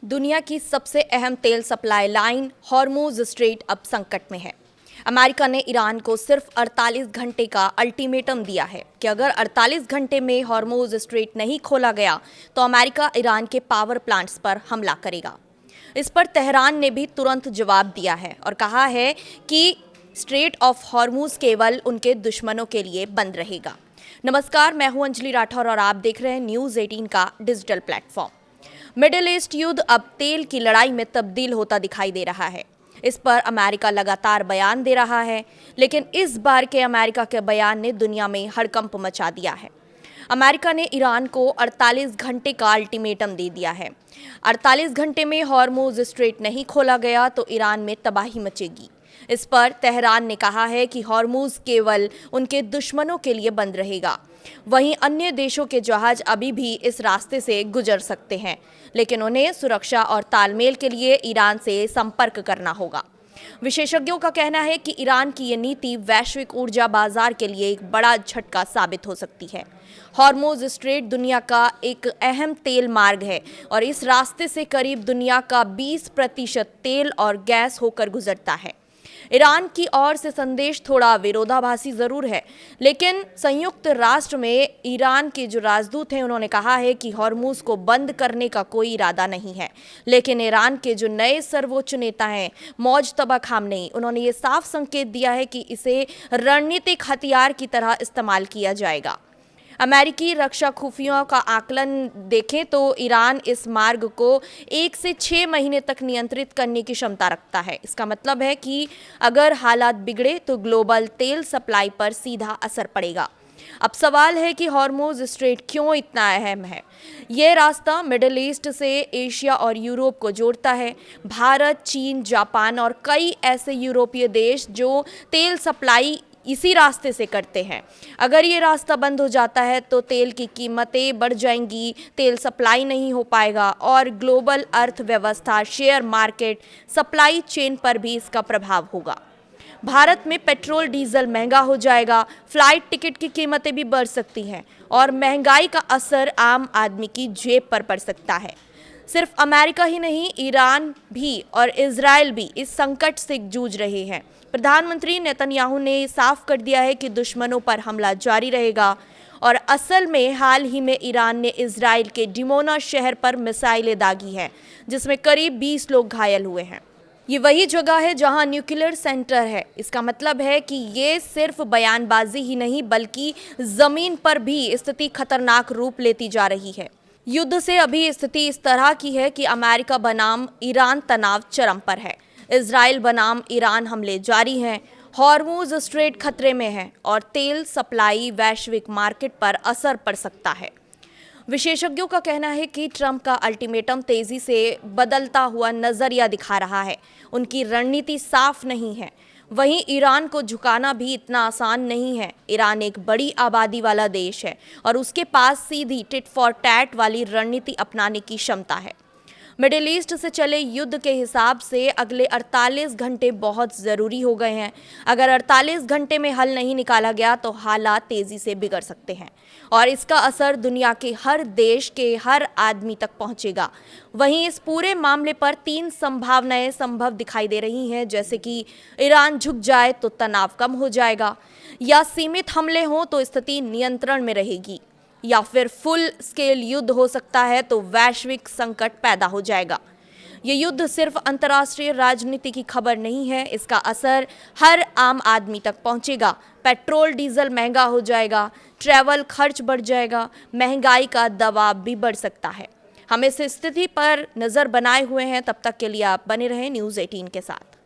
दुनिया की सबसे अहम तेल सप्लाई लाइन हॉर्मुज़ स्ट्रेट अब संकट में है। अमेरिका ने ईरान को सिर्फ 48 घंटे का अल्टीमेटम दिया है कि अगर 48 घंटे में हॉर्मुज़ स्ट्रेट नहीं खोला गया तो अमेरिका ईरान के पावर प्लांट्स पर हमला करेगा। इस पर तेहरान ने भी तुरंत जवाब दिया है और कहा है कि स्ट्रेट ऑफ हॉर्मुज़ केवल उनके दुश्मनों के लिए बंद रहेगा। नमस्कार, मैं हूं अंजलि राठौर और आप देख रहे हैं न्यूज़ 18 का डिजिटल प्लेटफॉर्म। मिडिल ईस्ट युद्ध अब तेल की लड़ाई में तब्दील होता दिखाई दे रहा है। इस पर अमेरिका लगातार बयान दे रहा है, लेकिन इस बार के अमेरिका के बयान ने दुनिया में हड़कंप मचा दिया है। अमेरिका ने ईरान को 48 घंटे का अल्टीमेटम दे दिया है। 48 घंटे में हॉर्मुज़ स्ट्रेट नहीं खोला गया तो ईरान में तबाही मचेगी। इस पर तेहरान ने कहा है कि हॉर्मुज़ केवल उनके दुश्मनों के लिए बंद रहेगा। वहीं अन्य देशों के जहाज अभी भी इस रास्ते से गुजर सकते हैं, लेकिन उन्हें सुरक्षा और तालमेल के लिए ईरान से संपर्क करना होगा। विशेषज्ञों का कहना है कि ईरान की ये नीति वैश्विक ऊर्जा बाजार के लिए एक बड़ा झटका साबित हो सकती है। हॉर्मुज़ स्ट्रेट दुनिया का एक अहम तेल मार्ग है और इस रास्ते से करीब दुनिया का 20% तेल और गैस होकर गुजरता है। ईरान की ओर से संदेश थोड़ा विरोधाभासी जरूर है, लेकिन संयुक्त राष्ट्र में ईरान के जो राजदूत हैं उन्होंने कहा है कि हॉर्मुज़ को बंद करने का कोई इरादा नहीं है। लेकिन ईरान के जो नए सर्वोच्च नेता हैं मोज्तबा खामनेई, उन्होंने ये साफ संकेत दिया है कि इसे रणनीतिक हथियार की तरह इस्तेमाल किया जाएगा। अमेरिकी रक्षा खुफियों का आकलन देखें तो ईरान इस मार्ग को 1 से 6 महीने तक नियंत्रित करने की क्षमता रखता है। इसका मतलब है कि अगर हालात बिगड़े तो ग्लोबल तेल सप्लाई पर सीधा असर पड़ेगा। अब सवाल है कि हॉर्मुज़ स्ट्रेट क्यों इतना अहम है। ये रास्ता मिडिल ईस्ट से एशिया और यूरोप को जोड़ता है। भारत, चीन, जापान और कई ऐसे यूरोपीय देश जो तेल सप्लाई इसी रास्ते से करते हैं। अगर ये रास्ता बंद हो जाता है तो तेल की कीमतें बढ़ जाएंगी, तेल सप्लाई नहीं हो पाएगा और ग्लोबल अर्थव्यवस्था, शेयर मार्केट, सप्लाई चेन पर भी इसका प्रभाव होगा। भारत में पेट्रोल डीजल महंगा हो जाएगा, फ्लाइट टिकट की कीमतें भी बढ़ सकती हैं और महंगाई का असर आम आदमी की जेब पर पड़ सकता है। सिर्फ अमेरिका ही नहीं, ईरान भी और इजराइल भी इस संकट से जूझ रहे हैं। प्रधानमंत्री नेतन्याहू ने साफ कर दिया है कि दुश्मनों पर हमला जारी रहेगा और असल में हाल ही में ईरान ने इजराइल के डिमोना शहर पर मिसाइलें दागी हैं, जिसमें करीब 20 लोग घायल हुए हैं। ये वही जगह है जहां न्यूक्लियर सेंटर है। इसका मतलब है कि ये सिर्फ बयानबाजी ही नहीं बल्कि जमीन पर भी स्थिति खतरनाक रूप लेती जा रही है। युद्ध से अभी स्थिति इस तरह की है कि अमेरिका बनाम ईरान तनाव चरम पर है। इजराइल बनाम ईरान हमले जारी हैं। हॉर्मुज़ स्ट्रेट खतरे में है और तेल सप्लाई वैश्विक मार्केट पर असर पड़ सकता है। विशेषज्ञों का कहना है कि ट्रंप का अल्टीमेटम तेजी से बदलता हुआ नजरिया दिखा रहा है। उनकी रणनीति साफ नहीं है। वहीं ईरान को झुकाना भी इतना आसान नहीं है। ईरान एक बड़ी आबादी वाला देश है और उसके पास सीधी टिट फॉर टैट वाली रणनीति अपनाने की क्षमता है। मिडिल ईस्ट से चले युद्ध के हिसाब से अगले 48 घंटे बहुत ज़रूरी हो गए हैं। अगर 48 घंटे में हल नहीं निकाला गया तो हालात तेज़ी से बिगड़ सकते हैं और इसका असर दुनिया के हर देश के हर आदमी तक पहुंचेगा। वहीं इस पूरे मामले पर 3 संभावनाएं संभव दिखाई दे रही हैं, जैसे कि ईरान झुक जाए तो तनाव कम हो जाएगा, या सीमित हमले हों तो स्थिति नियंत्रण में रहेगी, या फिर फुल स्केल युद्ध हो सकता है तो वैश्विक संकट पैदा हो जाएगा। ये युद्ध सिर्फ अंतर्राष्ट्रीय राजनीति की खबर नहीं है, इसका असर हर आम आदमी तक पहुंचेगा। पेट्रोल डीजल महंगा हो जाएगा, ट्रैवल खर्च बढ़ जाएगा, महंगाई का दबाव भी बढ़ सकता है। हम इस स्थिति पर नज़र बनाए हुए हैं। तब तक के लिए आप बने रहें न्यूज़ 18 के साथ।